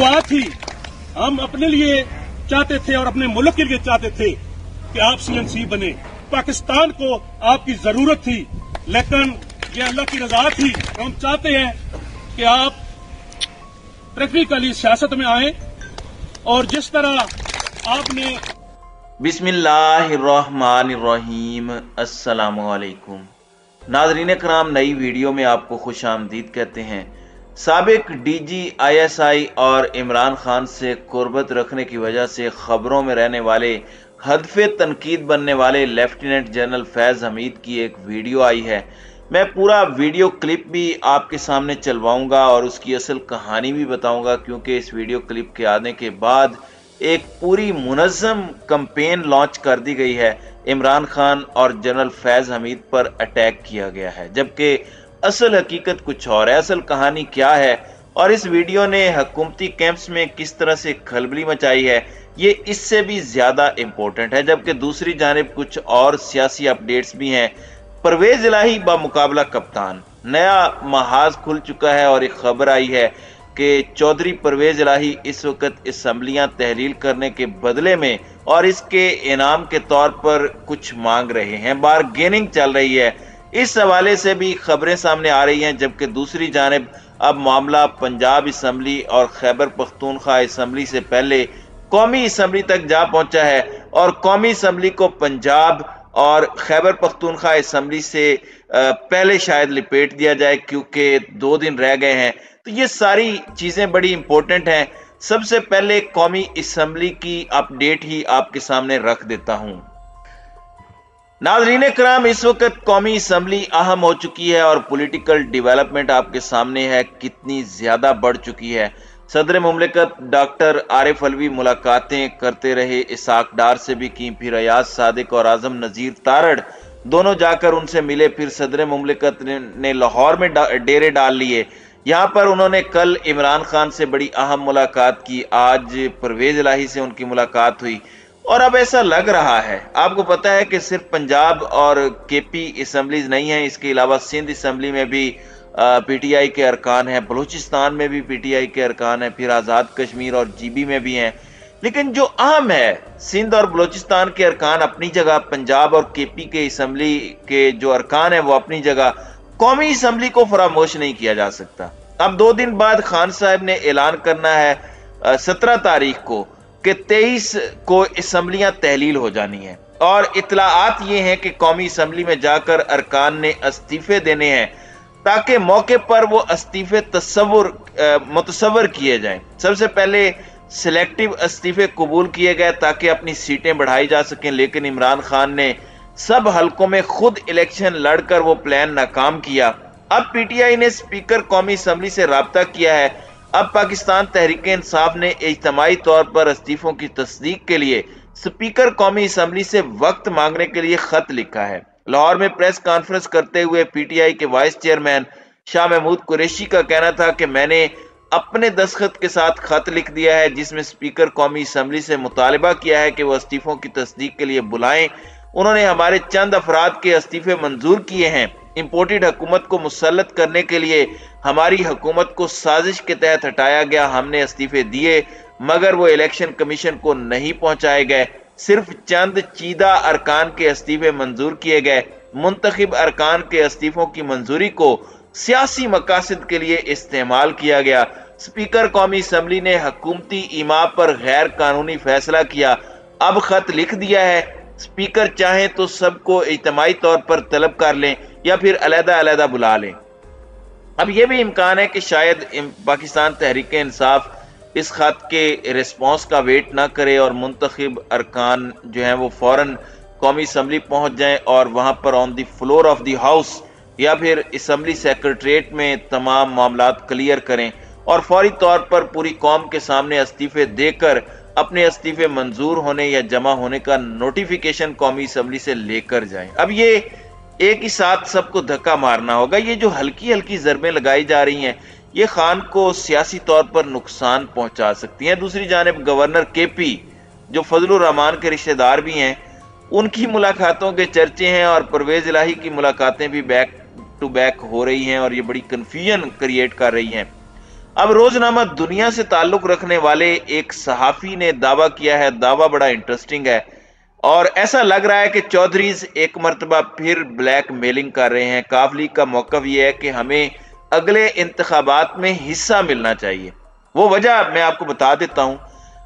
दुआ थी, हम अपने लिए चाहते थे और अपने मुल्क के लिए चाहते थे कि आप CNC बने। पाकिस्तान को आपकी जरूरत थी, लेकिन ये अल्लाह की रजा थी। हम चाहते हैं कि आप प्रैक्टिकली सियासत में आए और जिस तरह आपने बिस्मिल्लाहिर्रहमानिर्रहीम। अस्सलामुअलैकुम नाज़रीन कराम, नई वीडियो में आपको खुश आमदीद कहते हैं। साबिक DG ISI और इमरान खान से कुर्बत रखने की वजह से खबरों में रहने वाले हदफे तनकीद बनने वाले लेफ्टिनेंट जनरल फैज़ हमीद की एक वीडियो आई है। मैं पूरा वीडियो क्लिप भी आपके सामने चलवाऊंगा और उसकी असल कहानी भी बताऊंगा, क्योंकि इस वीडियो क्लिप के आने के बाद एक पूरी मुनज़्ज़म कैंपेन लॉन्च कर दी गई है। इमरान खान और जनरल फैज़ हमीद पर अटैक किया गया है, जबकि असल हकीकत कुछ और है। असल कहानी क्या है और इस वीडियो ने हुकूमती कैंप्स में किस तरह से खलबली मचाई है, ये इससे भी ज्यादा इम्पोर्टेंट है। जबकि दूसरी जानिब कुछ और सियासी अपडेट्स भी हैं। परवेज इलाही बामुकाबला कप्तान, नया महाज खुल चुका है और एक खबर आई है कि चौधरी परवेज इलाही इस वक्त असम्बलियां तहलील करने के बदले में और इसके इनाम के तौर पर कुछ मांग रहे हैं। बारगेनिंग चल रही है, इस हवाले से भी खबरें सामने आ रही हैं। जबकि दूसरी जानिब अब मामला पंजाब असम्बली और खैबर पख्तूनख्वा असम्बली से पहले कौमी असम्बली तक जा पहुंचा है और कौमी असम्बली को पंजाब और खैबर पख्तूनख्वा असम्बली से पहले शायद लिपेट दिया जाए, क्योंकि 2 दिन रह गए हैं। तो ये सारी चीजें बड़ी इंपॉर्टेंट हैं। सबसे पहले कौमी असम्बली की अपडेट ही आपके सामने रख देता हूं। नाज़रीन कराम, इस वक्त कौमी असम्बली अहम हो चुकी है और पॉलिटिकल डेवलपमेंट आपके सामने है कितनी ज्यादा बढ़ चुकी है। सदर मुमलिकत डॉक्टर आरिफ अलवी मुलाकातें करते रहे, इसाक डार से भी की, फिर अयाज सादिक और आजम नजीर तारड़ दोनों जाकर उनसे मिले। फिर सदर मुमलिकत ने लाहौर में डेरे डाल लिए। यहाँ पर उन्होंने कल इमरान खान से बड़ी अहम मुलाकात की, आज परवेज इलाही से उनकी मुलाकात हुई। और अब ऐसा लग रहा है, आपको पता है कि सिर्फ पंजाब और KP असम्बलीज नहीं है, इसके अलावा सिंध असम्बली में भी PTI के अरकान हैं, बलूचिस्तान में भी PTI के अरकान हैं, फिर आज़ाद कश्मीर और GB में भी हैं। लेकिन जो अहम है, सिंध और बलूचिस्तान के अरकान अपनी जगह, पंजाब और KP के असम्बली के जो अरकान है वो अपनी जगह, कौमी असम्बली को फरामोश नहीं किया जा सकता। अब 2 दिन बाद खान साहब ने ऐलान करना है 17 तारीख को कि 23 को असम्बलियां तहलील हो जानी है और इतलाआत ये हैं कि कौमी असम्बली में जाकर अरकान ने इस्तीफे देने हैं ताकि मौके पर वो इस्तीफे मुतसव्वर किए जाएं। सबसे पहले सिलेक्टिव इस्तीफे कबूल किए गए ताकि अपनी सीटें बढ़ाई जा सकें, लेकिन इमरान खान ने सब हलकों में खुद इलेक्शन लड़कर वो प्लान नाकाम किया। अब PTI ने स्पीकर कौमी असम्बली से राब्ता किया है। अब पाकिस्तान तहरीक इंसाफ ने इज्तिमाई तौर पर इस्तीफों की तस्दीक के लिए स्पीकर कौमी असम्बली से वक्त मांगने के लिए खत लिखा है। लाहौर में प्रेस कॉन्फ्रेंस करते हुए PTI के वाइस चेयरमैन शाह महमूद कुरैशी का कहना था कि मैंने अपने दस्तखत के साथ खत लिख दिया है जिसमें स्पीकर कौमी असम्बली से मुतालिबा किया है कि वह इस्तीफों की तस्दीक के लिए बुलाएं। उन्होंने हमारे चंद अफराद के इस्तीफे मंजूर किए हैं। इंपोर्टेड हुकूमत को मुसल्लत करने के लिए हमारी हुकूमत को साजिश के तहत हटाया गया। हमने इस्तीफे दिए मगर वो इलेक्शन कमीशन को नहीं पहुंचाए गए। सिर्फ चंद चीदा अरकान के इस्तीफे मंजूर किए गए। मुंतखब अरकान के इस्तीफों की मंजूरी को सियासी मकासद के लिए इस्तेमाल किया गया। स्पीकर कौमी असम्बली ने हुकूमती इमा पर गैर कानूनी फैसला किया। अब खत लिख दिया है, स्पीकर चाहें तो सबको इज्तिमाई तौर पर तलब कर लें या फिर अलग-अलग बुला लें। अब यह भी इम्कान है कि शायद पाकिस्तान तहरीक इंसाफ इस खत के रिस्पॉन्स का वेट ना करे और मुंतखब अरकान जो हैं वो फौरन कौमी असम्बली पहुंच जाएं और वहां पर on the floor of the house या फिर असम्बली सेक्रेटरीट में तमाम मामलात क्लियर करें और फौरी तौर पर पूरी कौम के सामने इस्तीफे देकर अपने इस्तीफे मंजूर होने या जमा होने का नोटिफिकेशन कौमी असम्बली से लेकर जाएं। अब ये एक ही साथ सबको धक्का मारना होगा। ये जो हल्की हल्की ज़रबें लगाई जा रही हैं ये खान को सियासी तौर पर नुकसान पहुंचा सकती हैं। दूसरी जानिब गवर्नर KP जो फजलुर रहमान के रिश्तेदार भी हैं, उनकी मुलाकातों के चर्चे हैं और परवेज इलाही की मुलाकातें भी बैक टू बैक हो रही हैं और ये बड़ी कंफ्यूजन क्रिएट कर रही हैं। اب روزنامہ دنیا سے تعلق رکھنے والے ایک صحافی نے دعویٰ کیا ہے، دعویٰ بڑا انٹرسٹنگ ہے، اور ایسا لگ رہا ہے کہ چودھریز ایک مرتبہ پھر بلیک میلنگ کر رہے ہیں۔ کاف لیگ کا موقف یہ ہے کہ ہمیں اگلے انتخابات میں حصہ ملنا چاہیے۔ وہ وجہ میں آپ کو بتا دیتا ہوں۔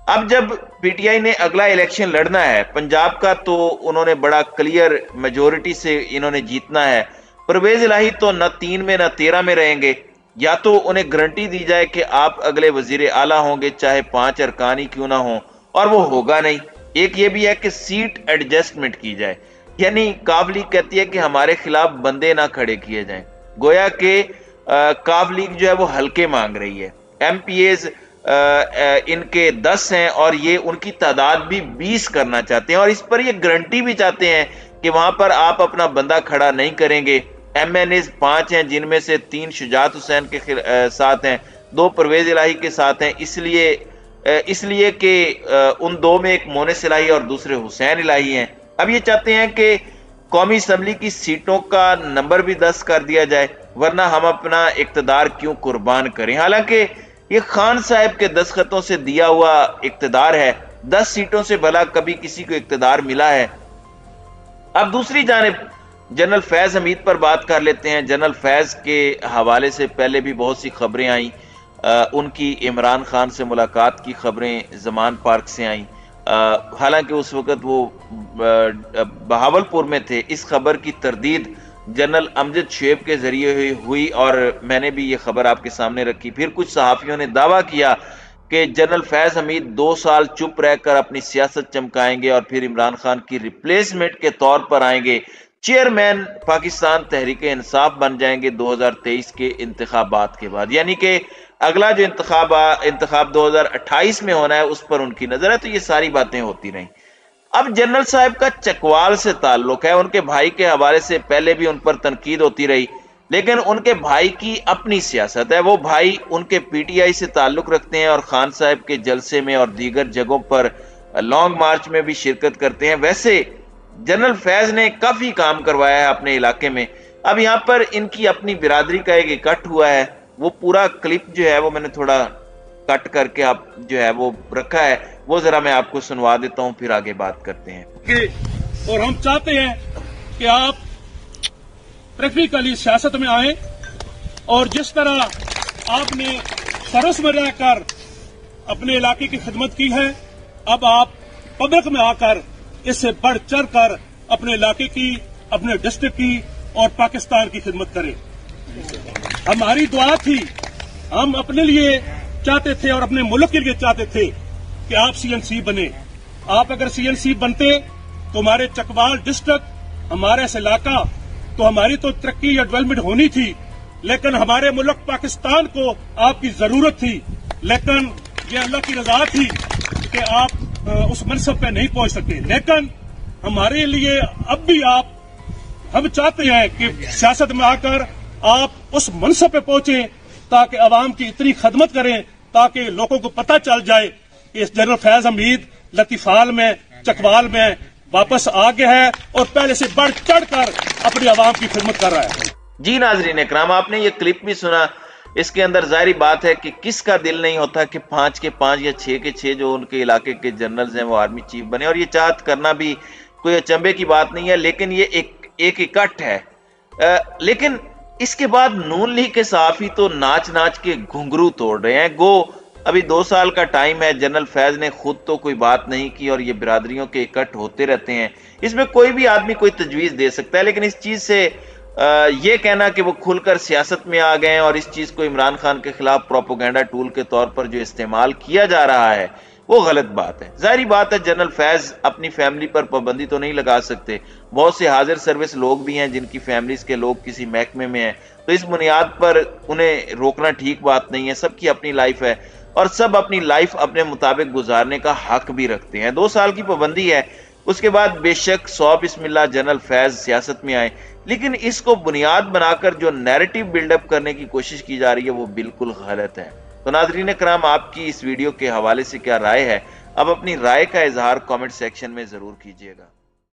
اب جب پی ٹی آئی نے اگلا الیکشن لڑنا ہے پنجاب کا، تو انہوں نے بڑا کلیئر میجورٹی سے انہوں نے جیتنا ہے۔ پرویز الہی تو نہ 3 میں نہ 13 میں رہیں گے، یا تو انہیں گارنٹی دی جائے کہ آپ اگلے وزیر اعلیٰ ہوں گے چاہے 5 ارکان ہی کیوں نہ ہوں، اور وہ ہوگا نہیں۔ ایک یہ بھی ہے کہ سیٹ ایڈجسٹمنٹ کی جائے، یعنی کاف لیگ کہتی ہے کہ ہمارے خلاف بندے نہ کھڑے کیے جائیں، گویا کہ کاف لیگ جو ہے وہ ہلکے مانگ رہی ہے۔ ایم پی ایز ان کے 10 ہیں اور یہ ان کی تعداد بھی 20 کرنا چاہتے ہیں، اور اس پر یہ گارنٹی بھی چاہتے ہیں کہ وہاں پر آپ اپنا بندہ کھڑا نہیں کریں گے۔ ایم این ایز 5 ہیں، جن میں سے 3 شجاعت حسین کے ساتھ ہیں، 2 پرویز الہی کے ساتھ ہیں، اس لیے کہ ان 2 میں ایک مونس الہی اور دوسرے حسین الہی ہیں۔ اب یہ چاہتے ہیں کہ قومی اسمبلی کی سیٹوں کا نمبر بھی 10 کر دیا جائے، ورنہ ہم اپنا اقتدار کیوں قربان کریں۔ حالانکہ یہ خان صاحب کے دستخطوں سے دیا ہوا اقتدار ہے، 10 سیٹوں سے بھلا کبھی کسی کو اقتدار ملا ہے؟ اب دوسری جانب جنرل فیض حمید پر بات کر لیتے ہیں۔ جنرل فیض کے حوالے سے پہلے بھی بہت سی خبریں آئیں، ان کی عمران خان سے ملاقات کی خبریں زمان پارک سے آئیں، حالانکہ اس وقت وہ بہاولپور میں تھے۔ اس خبر کی تردید جنرل امجد شعیب کے ذریعے ہوئی، اور میں نے بھی یہ خبر آپ کے سامنے رکھی۔ پھر کچھ صحافیوں نے دعویٰ کیا کہ جنرل فیض حمید 2 سال چپ رہ کر اپنی سیاست چمکائیں گے اور پھر عمران خان کی ریپلیسمنٹ کے طور پر آئیں گے، چیئرمین پاکستان تحریک انصاف بن جائیں گے 2023 کے انتخابات کے بعد، یعنی کہ اگلا جو انتخاب 2028 میں ہونا ہے اس پر ان کی نظر ہے۔ تو یہ ساری باتیں ہوتی رہیں۔ اب جنرل صاحب کا چکوال سے تعلق ہے، ان کے بھائی کے حوالے سے پہلے بھی ان پر تنقید ہوتی رہی، لیکن ان کے بھائی کی اپنی سیاست ہے۔ وہ بھائی ان کے پی ٹی آئی سے تعلق رکھتے ہیں اور خان صاحب کے جلسے میں اور دیگر جگہوں پر لانگ مارچ میں بھی شرکت کرتے ہیں۔ ویسے جنرل فیض نے کافی کام کروایا ہے اپنے علاقے میں۔ اب یہاں پر ان کی اپنی برادری کا ایک اکٹھ ہوا ہے، وہ پورا کلپ جو ہے وہ میں نے تھوڑا کٹ کر کے آپ جو ہے وہ رکھا ہے، وہ ذرا میں آپ کو سنوا دیتا ہوں، پھر آگے بات کرتے ہیں۔ اور ہم چاہتے ہیں کہ آپ پریکٹیکلی سیاست میں آئیں، اور جس طرح آپ نے سرس میں رہ کر اپنے علاقے کی خدمت کی ہے، اب آپ پبلک میں آ کر اس سے بڑھ چڑھ کر اپنے علاقے کی، اپنے ڈسٹرکٹ کی اور پاکستان کی خدمت کریں۔ ہماری دعا تھی، ہم اپنے لیے چاہتے تھے اور اپنے ملک کے لیے چاہتے تھے کہ آپ سی این سی بنے۔ آپ اگر سی این سی بنتے تو ہمارے چکوال ڈسٹرکٹ، ہمارا اس علاقہ، تو ہماری تو ترقی یا ڈیولپمنٹ ہونی تھی، لیکن ہمارے ملک پاکستان کو آپ کی ضرورت تھی، لیکن یہ اللہ کی رضا تھی کہ آپ اس منصب پہ نہیں پہنچ سکے۔ لیکن ہمارے لیے اب بھی ہم چاہتے ہیں کہ سیاست میں آ کر آپ اس منصب پہ پہنچیں تاکہ عوام کی اتنی خدمت کریں، تاکہ لوگوں کو پتہ چل جائے کہ اس جنرل فیض حمید لطیفال میں، چکوال میں واپس آ گیا ہے اور پہلے سے بڑھ چڑھ کر اپنی عوام کی خدمت کر رہا ہے۔ جی ناظرین اکرام، آپ نے یہ کلپ بھی سنا، اس کے اندر ظاہری بات ہے کہ کس کا دل نہیں ہوتا کہ 5 کے 5 یا 6 کے 6 جو ان کے علاقے کے جنرلز ہیں وہ آرمی چیف بنے، اور یہ چاہت کرنا بھی کوئی اچنبے کی بات نہیں ہے، لیکن یہ ایک اکٹھ ہے۔ لیکن اس کے بعد نون لیگ کے صحافی تو ناچ ناچ کے گھنگرو توڑ رہے ہیں، گو ابھی 2 سال کا ٹائم ہے، جنرل فیض نے خود تو کوئی بات نہیں کی اور یہ برادریوں کے اکٹھ ہوتے رہتے ہیں۔ اس میں کوئی بھی آدمی کوئی تجویز دے سکتا ہے، لیکن اس چیز سے یہ کہنا کہ وہ کھل کر سیاست میں آ گئے ہیں اور اس چیز کو عمران خان کے خلاف پروپیگنڈا ٹول کے طور پر جو استعمال کیا جا رہا ہے وہ غلط بات ہے۔ ظاہری بات ہے جنرل فیض اپنی فیملی پر پابندی تو نہیں لگا سکتے، بہت سے حاضر سروس لوگ بھی ہیں جن کی فیملیز کے لوگ کسی محکمے میں ہیں، تو اس بنیاد پر انہیں روکنا ٹھیک بات نہیں ہے۔ سب کی اپنی لائف ہے اور سب اپنی لائف اپنے مطابق گزارنے کا حق بھی رکھتے ہیں۔ 2 سال کی پابندی ہے، اس کے بعد بے شک 100 بسم اللہ جنرل فیض سیاست میں آئے، لیکن اس کو بنیاد بنا کر جو نیریٹو بلڈ اپ کرنے کی کوشش کی جا رہی ہے وہ بالکل غلط ہے۔ تو ناظرین کرام، آپ کی اس ویڈیو کے حوالے سے کیا رائے ہے؟ اب اپنی رائے کا اظہار کامنٹ سیکشن میں ضرور کیجیے گا۔